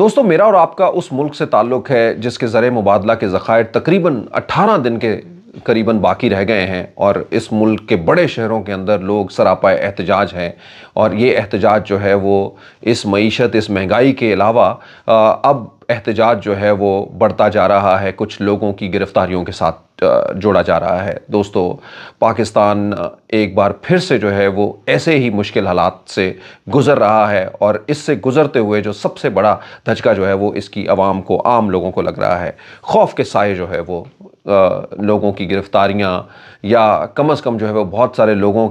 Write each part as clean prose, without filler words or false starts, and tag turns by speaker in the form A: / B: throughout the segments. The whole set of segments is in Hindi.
A: दोस्तों, मेरा और आपका उस मुल्क से ताल्लुक़ है जिसके ज़र मुबादला के ज़खायर तकरीबन 18 दिन के करीबन बाकी रह गए हैं और इस मुल्क के बड़े शहरों के अंदर लोग सरापा एहतजाज हैं। और ये एहतजाज जो है वो इस मईशत, इस महंगाई के अलावा अब एहतजाज जो है वो बढ़ता जा रहा है, कुछ लोगों की गिरफ्तारियों के साथ जोड़ा जा रहा है। दोस्तों, पाकिस्तान एक बार फिर से जो है वो ऐसे ही मुश्किल हालात से गुज़र रहा है और इससे गुज़रते हुए जो सबसे बड़ा धचका जो है वो इसकी आवाम को, आम लोगों को लग रहा है। खौफ के साए जो है वो लोगों की गिरफ्तारियां या कम से कम जो है वो बहुत सारे लोगों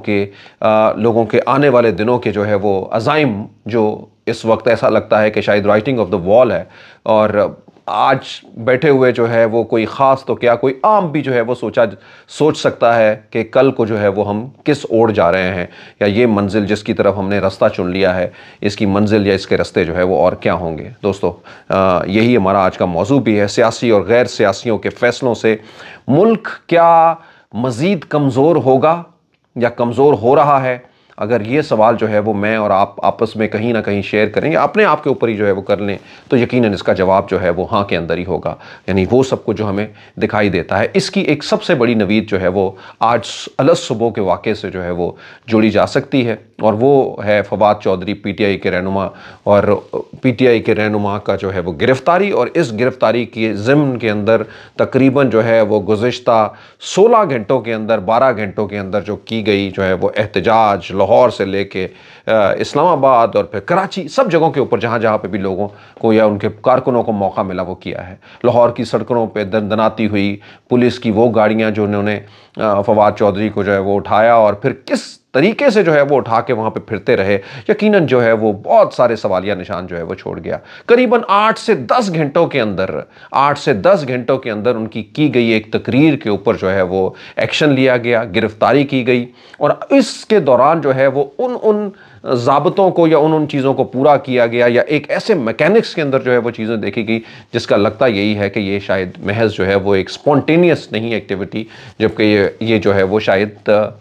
A: के आने वाले दिनों के जो है वो अज़ाइम, जो इस वक्त ऐसा लगता है कि शायद राइटिंग ऑफ द वॉल है। और आज बैठे हुए जो है वो कोई ख़ास तो क्या, कोई आम भी जो है वो सोच सकता है कि कल को जो है वो हम किस ओर जा रहे हैं, या ये मंजिल जिसकी तरफ हमने रास्ता चुन लिया है, इसकी मंजिल या इसके रास्ते जो है वो और क्या होंगे। दोस्तों, यही हमारा आज का मौजू भी है। सियासी और गैर सियासियों के फ़ैसलों से मुल्क क्या मज़ीद कमज़ोर होगा या कमज़ोर हो रहा है? अगर ये सवाल जो है वो मैं और आप आपस में कहीं ना कहीं शेयर करेंगे, अपने आप के ऊपर ही जो है वो कर लें, तो यकीनन इसका जवाब जो है वो हाँ के अंदर ही होगा। यानी वो सब कुछ जो हमें दिखाई देता है, इसकी एक सबसे बड़ी नवीद जो है वो आज अलस सुबह के वाक़े से जो है वो जुड़ी जा सकती है, और वो है फवाद चौधरी पीटीआई के रहनुमा, और पीटीआई के रहनुमा का जो है वो गिरफ़्तारी। और इस गिरफ़्तारी के ज़िम्न के अंदर तकरीबन जो है वो गुज़िश्ता 16 घंटों के अंदर, 12 घंटों के अंदर जो की गई जो है वो एहतजाज, लाहौर से लेके इस्लामाबाद और फिर कराची, सब जगहों के ऊपर जहाँ जहाँ पे भी लोगों को या उनके कारकुनों को मौका मिला वो किया है। लाहौर की सड़कों पे दनदनाती हुई पुलिस की वो गाड़ियाँ जो उन्होंने फवाद चौधरी को जो है वो उठाया और फिर किस तरीके से जो है वो उठा के वहाँ पे फिरते रहे, यकीनन जो है वो बहुत सारे सवालिया निशान जो है वो छोड़ गया। करीबन 8 से 10 घंटों के अंदर उनकी की गई एक तकरीर के ऊपर जो है वो एक्शन लिया गया, गिरफ्तारी की गई, और इसके दौरान जो है वो उन ज़ाबतों को या उन चीज़ों को पूरा किया गया, या एक ऐसे मैकेनिक्स के अंदर जो है वो चीज़ें देखी गई जिसका लगता यही है कि ये शायद महज जो है वो एक स्पॉन्टेनियस नहीं एक्टिविटी, जबकि ये जो है वो शायद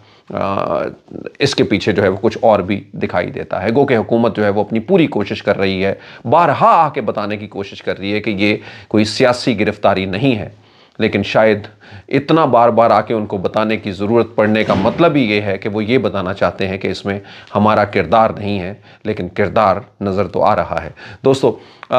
A: इसके पीछे जो है वो कुछ और भी दिखाई देता है। गो कि हुकूमत जो है वो अपनी पूरी कोशिश कर रही है, बारहा आके बताने की कोशिश कर रही है कि ये कोई सियासी गिरफ्तारी नहीं है, लेकिन शायद इतना बार बार आके उनको बताने की ज़रूरत पड़ने का मतलब ही ये है कि वो ये बताना चाहते हैं कि इसमें हमारा किरदार नहीं है, लेकिन किरदार नज़र तो आ रहा है। दोस्तों,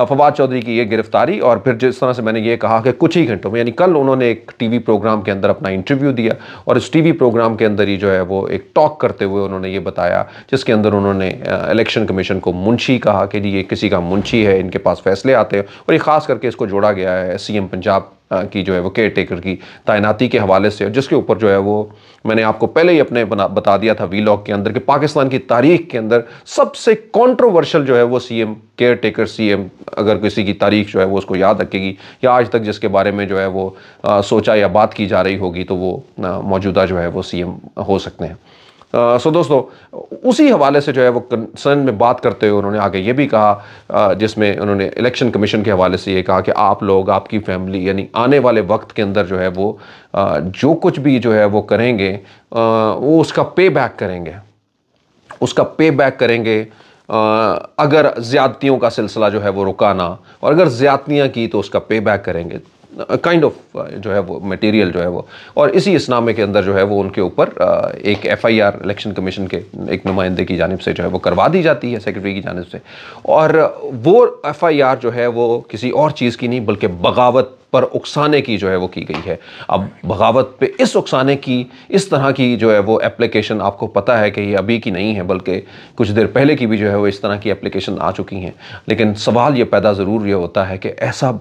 A: फवाद चौधरी की ये गिरफ्तारी, और फिर जिस तरह से मैंने ये कहा कि कुछ ही घंटों में, यानी कल उन्होंने एक टीवी प्रोग्राम के अंदर अपना इंटरव्यू दिया, और इस टीवी प्रोग्राम के अंदर ही जो है वो एक टॉक करते हुए उन्होंने ये बताया, जिसके अंदर उन्होंने इलेक्शन कमीशन को मुंशी कहा कि जी ये किसी का मुंशी है, इनके पास फैसले आते हैं, और ये ख़ास करके इसको जोड़ा गया है सीएम पंजाब की जो है वो केयर टेकर की तैनाती के हवाले से, जिसके ऊपर जो है वो मैंने आपको पहले ही अपने बता दिया था वीलॉग के अंदर कि पाकिस्तान की तारीख के अंदर सबसे कंट्रोवर्शियल जो है वो सीएम, केयर टेकर सीएम, अगर किसी की तारीख जो है वो उसको याद रखेगी या आज तक जिसके बारे में जो है वो सोचा या बात की जा रही होगी, तो वो मौजूदा जो है वो सीएम हो सकते हैं। सो दोस्तों, उसी हवाले से जो है वो कंसर्न में बात करते हुए उन्होंने आगे ये भी कहा, जिसमें उन्होंने इलेक्शन कमीशन के हवाले से ये कहा कि आप लोग, आपकी फैमिली, यानी आने वाले वक्त के अंदर जो है वो जो कुछ भी जो है वो करेंगे वो उसका पे बैक करेंगे। अगर ज़्यादतियों का सिलसिला जो है वो रुकाना, और अगर ज़्यादतियाँ की तो उसका पे बैक करेंगे, काइंड ऑफ जो है वो मटेरियल जो है वो। और इसी इसनामे के अंदर जो है वो उनके ऊपर एक एफआईआर इलेक्शन कमीशन के एक नुमाइंदे की जानिब से जो है वो करवा दी जाती है, सेक्रेटरी की जानिब से, और वो एफआईआर जो है वो किसी और चीज़ की नहीं बल्कि बगावत पर उकसाने की जो है वो की गई है। अब बगावत पे इस उकसाने की, इस तरह की जो है वो एप्लीकेशन, आपको पता है कि ये अभी की नहीं है बल्कि कुछ देर पहले की भी जो है वो इस तरह की एप्लीकेशन आ चुकी हैं, लेकिन सवाल ये पैदा ज़रूर ये होता है कि ऐसा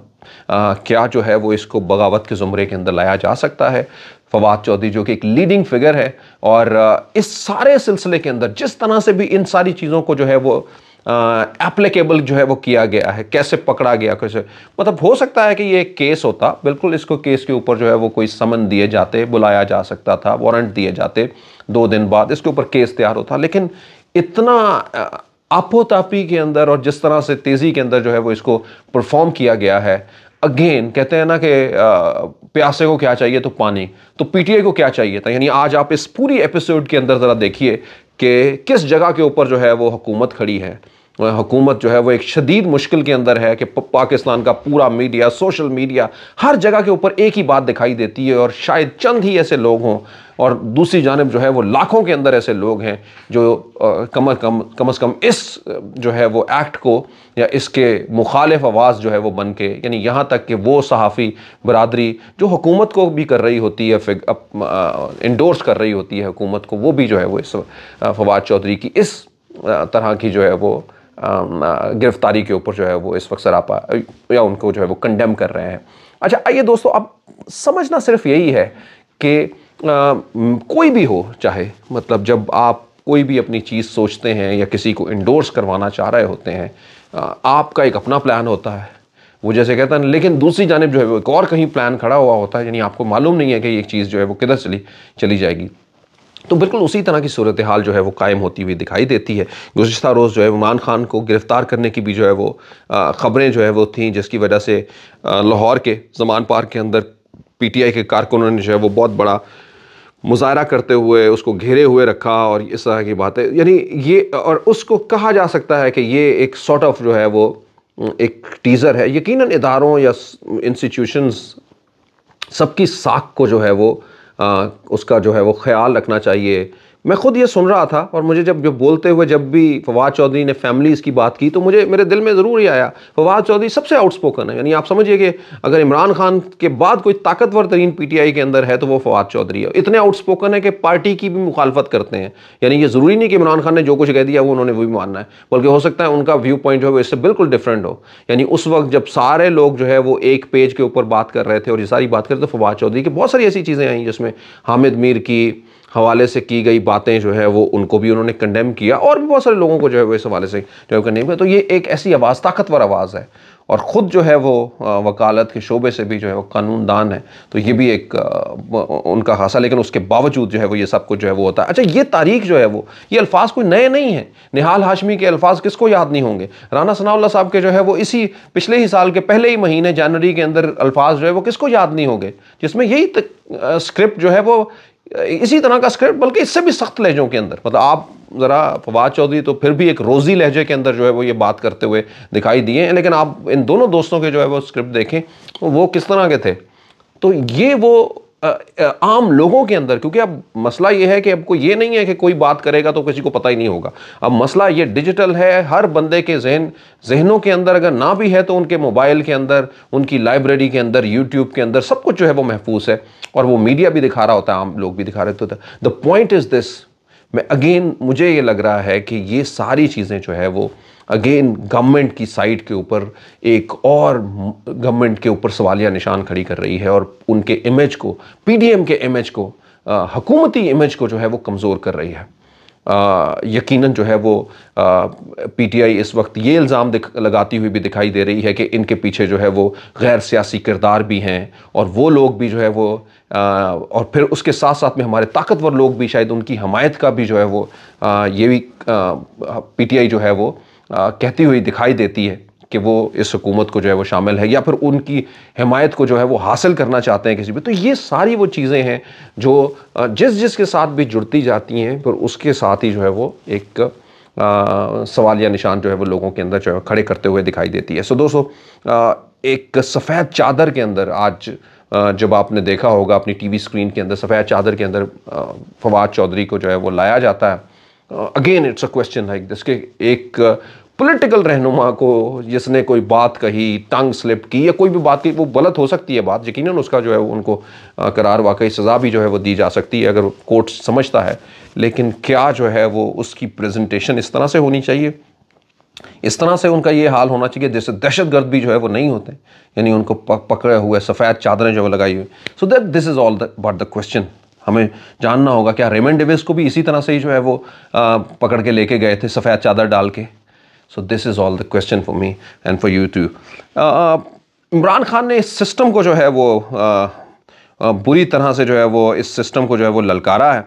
A: क्या जो है वो इसको बगावत के ज़ुमरे के अंदर लाया जा सकता है। फवाद चौधरी जो कि एक लीडिंग फिगर है, और इस सारे सिलसिले के अंदर जिस तरह से भी इन सारी चीज़ों को जो है वो एप्लीकेबल जो है वो किया गया है, कैसे पकड़ा गया, कैसे, मतलब हो सकता है कि ये एक केस होता, बिल्कुल इसको केस के ऊपर जो है वो कोई समन दिए जाते, बुलाया जा सकता था, वारंट दिए जाते, 2 दिन बाद इसके ऊपर केस तैयार होता, लेकिन इतना आपोतापी के अंदर और जिस तरह से तेज़ी के अंदर जो है वो इसको परफॉर्म किया गया है। अगेन कहते हैं ना कि प्यासे को क्या चाहिए तो पानी, तो पीटीआई को क्या चाहिए था। यानी आज आप इस पूरी एपिसोड के अंदर ज़रा देखिए कि किस जगह के ऊपर जो है वो हुकूमत खड़ी है हुकूमत जो है वो एक शदीद मुश्किल के अंदर है कि पाकिस्तान का पूरा मीडिया, सोशल मीडिया, हर जगह के ऊपर एक ही बात दिखाई देती है और शायद चंद ही ऐसे लोग हों, और दूसरी जानिब जो है वो लाखों के अंदर ऐसे लोग हैं जो कम अज़ कम इस जो है वो एक्ट को या इसके मुखालिफ आवाज़ जो है वो बन के, यानी यहाँ तक कि वो सहाफ़ी बरादरी जो हुकूमत को भी कर रही होती है, इंडोर्स कर रही होती है हुकूमत को, वो भी जो है वो इस फवाद चौधरी की इस तरह की जो है वो गिरफ्तारी के ऊपर जो है वो इस वक्त सरापा या उनको जो है वो कंडेम कर रहे हैं। अच्छा, आइए दोस्तों, अब समझना सिर्फ यही है कि कोई भी हो, चाहे मतलब जब आप कोई भी अपनी चीज़ सोचते हैं या किसी को इंडोर्स करवाना चाह रहे होते हैं, आपका एक अपना प्लान होता है, वो जैसे कहता है, लेकिन दूसरी जानिब जो है वो एक और कहीं प्लान खड़ा हुआ होता है, यानी आपको मालूम नहीं है कि ये चीज़ जो है वो किधर चली जाएगी। तो बिल्कुल उसी तरह की सूरत हाल जो है वो कायम होती हुई दिखाई देती है। गुज़िश्ता रोज़ जो है इमरान खान को गिरफ़्तार करने की भी जो है वो ख़बरें जो है वो थीं, जिसकी वजह से लाहौर के ज़मान पार्क के अंदर PTI के कारकुनों ने जो है वो बहुत बड़ा मुज़ाहरा करते हुए उसको घेरे हुए रखा और इस तरह की बातें, यानी ये, और उसको कहा जा सकता है कि ये एक सॉर्ट ऑफ जो है वो एक टीज़र है। यकीनन इदारों या इंस्टीट्यूशंस सबकी साख को जो है वो उसका जो है वो ख्याल रखना चाहिए। मैं ख़ुद ये सुन रहा था और मुझे जब बोलते हुए जब भी फवाद चौधरी ने फैमिलीज़ की बात की तो मुझे मेरे दिल में ज़रूर ही आया, फवाद चौधरी सबसे आउटस्पोकन है। यानी आप समझिए कि अगर इमरान खान के बाद कोई ताकतवर तरीन PTI के अंदर है तो वो फवाद चौधरी है। इतने आउटस्पोकन है कि पार्टी की भी मुखालफत करते हैं। यानी ये ज़रूरी नहीं कि इमरान खान ने जो कुछ कह दिया वो उन्होंने वही मानना है, बल्कि हो सकता है उनका व्यू पॉइंट जो है वो इससे बिल्कुल डिफरेंट हो। यानी उस वक्त जब सारे लोग जो है वो एक पेज के ऊपर बात कर रहे थे और ये सारी बात कर रहे थे, तो फवाद चौधरी की बहुत सारी ऐसी चीज़ें आई जिसमें हामिद मीर की हवाले से की गई बातें जो है वो उनको भी उन्होंने कंडेम किया और भी बहुत सारे लोगों को जो है वो इस हवाले से जो है कंडेम किया। तो ये एक ऐसी आवाज़, ताकतवर आवाज़ है, और ख़ुद जो है वो वकालत के शोबे से भी जो है वो कानूनदान है, तो ये भी एक उनका खासा, लेकिन उसके बावजूद जो है वो ये सब कुछ जो है वो होता है। अच्छा, ये तारीख जो है वो, ये अल्फाज कोई नए नहीं हैं। निहाल हाशमी के अल्फाज किसको याद नहीं होंगे? राना सनाउल्लाह साहब के जो है वो इसी पिछले ही साल के पहले ही महीने जनवरी के अंदर अल्फाज जो है वो किसको याद नहीं होंगे, जिसमें यही स्क्रिप्ट जो है वो इसी तरह का स्क्रिप्ट, बल्कि इससे भी सख्त लहजों के अंदर, मतलब आप ज़रा फवाद चौधरी तो फिर भी एक रोज़ी लहजे के अंदर जो है वो ये बात करते हुए दिखाई दिए हैं, लेकिन आप इन दोनों दोस्तों के जो है वो स्क्रिप्ट देखें वो किस तरह के थे। तो ये वो आम लोगों के अंदर, क्योंकि अब मसला ये है कि अब कोई ये नहीं है कि कोई बात करेगा तो किसी को पता ही नहीं होगा। अब मसला ये डिजिटल है, हर बंदे के जहनों के अंदर अगर ना भी है तो उनके मोबाइल के अंदर, उनकी लाइब्रेरी के अंदर, यूट्यूब के अंदर सब कुछ जो है वो महफूज है, और वो मीडिया भी दिखा रहा होता है, आम लोग भी दिखा रहे होते हैं। द पॉइंट इज़ दिस, मुझे ये लग रहा है कि ये सारी चीज़ें जो है वो अगेन गवर्नमेंट की साइड के ऊपर एक और गवर्नमेंट के ऊपर सवालिया निशान खड़ी कर रही है, और उनके इमेज को, PDM के इमेज को, हुकूमती इमेज को जो है वो कमज़ोर कर रही है। यकीनन जो है वो PTI इस वक्त ये इल्ज़ाम लगाती हुई भी दिखाई दे रही है कि इनके पीछे जो है वो गैर सियासी किरदार भी हैं, और वो लोग भी जो है वो और फिर उसके साथ साथ में हमारे ताकतवर लोग भी शायद उनकी हमायत का भी जो है वो ये भी PTI जो है वो कहती हुई दिखाई देती है कि वो इस हुकूमत को जो है वो शामिल है, या फिर उनकी हिमायत को जो है वो हासिल करना चाहते हैं किसी भी। तो ये सारी वो चीज़ें हैं जो जिस के साथ भी जुड़ती जाती हैं, पर उसके साथ ही जो है वो एक सवालिया निशान जो है वो लोगों के अंदर जो है खड़े करते हुए दिखाई देती है। सो दोस्तों, एक सफ़ेद चादर के अंदर आज जब आपने देखा होगा अपनी TV स्क्रीन के अंदर, सफ़ेद चादर के अंदर फवाद चौधरी को जो है वो लाया जाता है। Again it's a question like this, कि एक पॉलिटिकल रहनुमा को जिसने कोई बात कही, टंग स्लिप की या कोई भी बात की, वो गलत हो सकती है बात, यकीनन उसका जो है वो उनको करार वाकई सज़ा भी जो है वो दी जा सकती है अगर कोर्ट समझता है, लेकिन क्या जो है वो उसकी प्रेजेंटेशन इस तरह से होनी चाहिए, इस तरह से उनका ये हाल होना चाहिए जैसे दहशतगर्द भी जो है वो नहीं होते, यानी उनको पकड़े हुए सफ़ेद चादरें जो है लगाई हुई। So that this is all about the question. हमें जानना होगा क्या रेमंड डेविस को भी इसी तरह से ही जो है वो पकड़ के लेके गए थे सफ़ेद चादर डाल के? So this is all the question for me and for you too. Imran Khan ने इस सिस्टम को जो है वो बुरी तरह से जो है वो इस सिस्टम को जो है वो ललकारा है,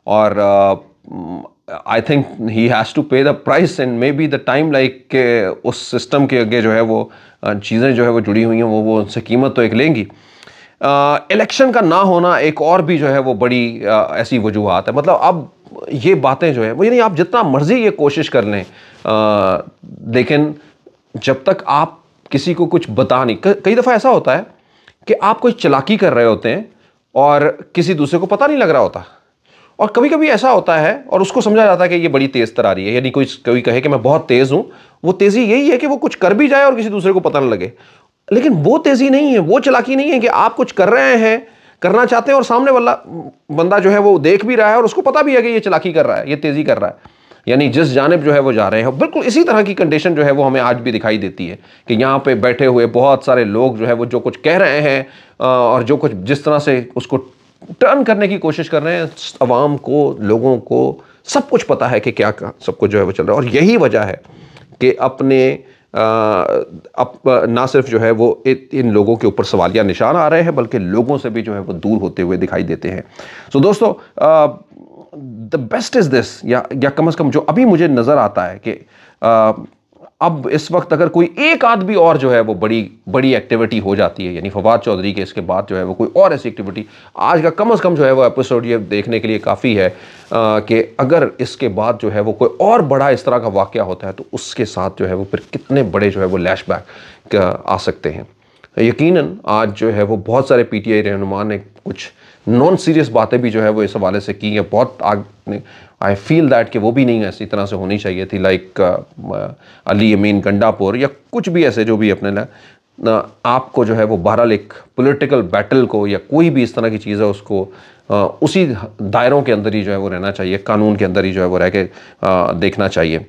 A: और I think he has to pay the price, and may be the time like के उस सिस्टम के आगे जो है वो चीज़ें जो है वो जुड़ी हुई हैं, वो उनसे कीमत तो एक लेंगी। इलेक्शन का ना होना एक और भी जो है वो बड़ी ऐसी वजूहात है। मतलब अब ये बातें जो है वो, यानी आप जितना मर्जी ये कोशिश कर लें लेकिन जब तक आप किसी को कुछ बता नहीं, कई दफ़ा ऐसा होता है कि आप कोई चालाकी कर रहे होते हैं और किसी दूसरे को पता नहीं लग रहा होता, और कभी कभी ऐसा होता है और उसको समझा जाता है कि ये बड़ी तेज तरारी है, यानी कोई कहे कि मैं बहुत तेज हूं, वो तेजी यही है कि वो कुछ कर भी जाए और किसी दूसरे को पता न लगे। लेकिन वो तेजी नहीं है, वो चालाकी नहीं है कि आप कुछ कर रहे हैं, करना चाहते हैं और सामने वाला बंदा जो है वो देख भी रहा है और उसको पता भी है कि ये चालाकी कर रहा है, ये तेजी कर रहा है, यानी जिस जानिब जो है वो जा रहे हैं। बिल्कुल इसी तरह की कंडीशन जो है वो हमें आज भी दिखाई देती है कि यहाँ पे बैठे हुए बहुत सारे लोग जो है वो जो कुछ कह रहे हैं और जो कुछ जिस तरह से उसको टर्न करने की कोशिश कर रहे हैं, अवाम को, लोगों को सब कुछ पता है कि क्या सब कुछ जो है वो चल रहा है। और यही वजह है कि अपने ना सिर्फ जो है वो इन लोगों के ऊपर सवालिया निशान आ रहे हैं, बल्कि लोगों से भी जो है वो दूर होते हुए दिखाई देते हैं। सो दोस्तों, द बेस्ट इज दिस, या कम से कम जो अभी मुझे नज़र आता है कि अब इस वक्त अगर कोई एक आदमी और जो है वो बड़ी एक्टिविटी हो जाती है, यानी फवाद चौधरी के इसके बाद जो है वो कोई और ऐसी एक्टिविटी, आज का कम से कम जो है वो एपिसोड ये देखने के लिए काफ़ी है कि अगर इसके बाद जो है वो कोई और बड़ा इस तरह का वाक़या होता है तो उसके साथ जो है वो फिर कितने बड़े जो है वो लैशबैक आ सकते हैं। यकीनन आज जो है वो बहुत सारे पीटीआई रहनुमा ने कुछ नॉन सीरियस बातें भी जो है वो इस हवाले से की है, बहुत आई फील दैट कि वो भी नहीं ऐसी तरह से होनी चाहिए थी, लाइक अली अमीन गंडापुर या कुछ भी ऐसे जो भी अपने आपको जो है वो बहरहाल एक पॉलिटिकल बैटल को या कोई भी इस तरह की चीज़ है उसको उसी दायरों के अंदर ही जो है वो रहना चाहिए, कानून के अंदर ही जो है वो रह के देखना चाहिए।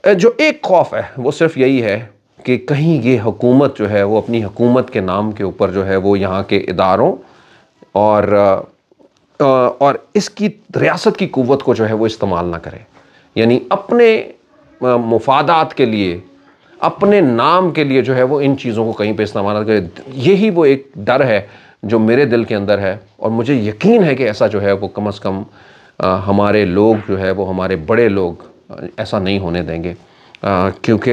A: जो एक खौफ है वो सिर्फ यही है कि कहीं ये हुकूमत जो है वो अपनी हुकूमत के नाम के ऊपर जो है वो यहाँ के इदारों और इसकी रियासत की कुव्वत को जो है वो इस्तेमाल ना करे, यानी अपने मुफादात के लिए, अपने नाम के लिए जो है वो इन चीज़ों को कहीं पे इस्तेमाल ना करे। यही वो एक डर है जो मेरे दिल के अंदर है, और मुझे यकीन है कि ऐसा जो है वो कम से कम हमारे लोग जो है वो, हमारे बड़े लोग ऐसा नहीं होने देंगे, क्योंकि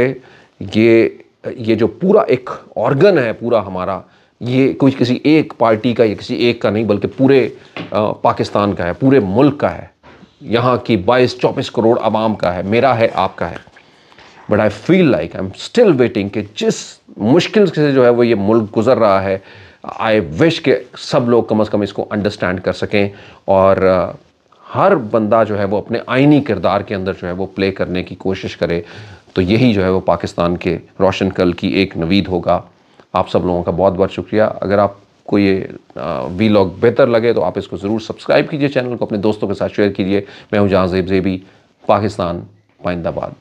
A: ये जो पूरा एक ऑर्गन है पूरा हमारा, ये कोई किसी एक पार्टी का या किसी एक का नहीं, बल्कि पूरे पाकिस्तान का है, पूरे मुल्क का है, यहाँ की 22-24 करोड़ आवाम का है, मेरा है, आपका है। But I feel like I am still waiting कि जिस मुश्किल से जो है वो ये मुल्क गुजर रहा है, आई विश कि सब लोग कम से कम इसको अंडरस्टैंड कर सकें और हर बंदा जो है वो अपने आईनी किरदार के अंदर जो है वो प्ले करने की कोशिश करे, तो यही जो है वो पाकिस्तान के रोशन कल की एक नवीद होगा। आप सब लोगों का बहुत बहुत शुक्रिया। अगर आपको ये वीलॉग बेहतर लगे तो आप इसको ज़रूर सब्सक्राइब कीजिए, चैनल को अपने दोस्तों के साथ शेयर कीजिए। मैं हूँ जहां ज़ेब ज़ेबी, पाकिस्तान पाइंदाबाद।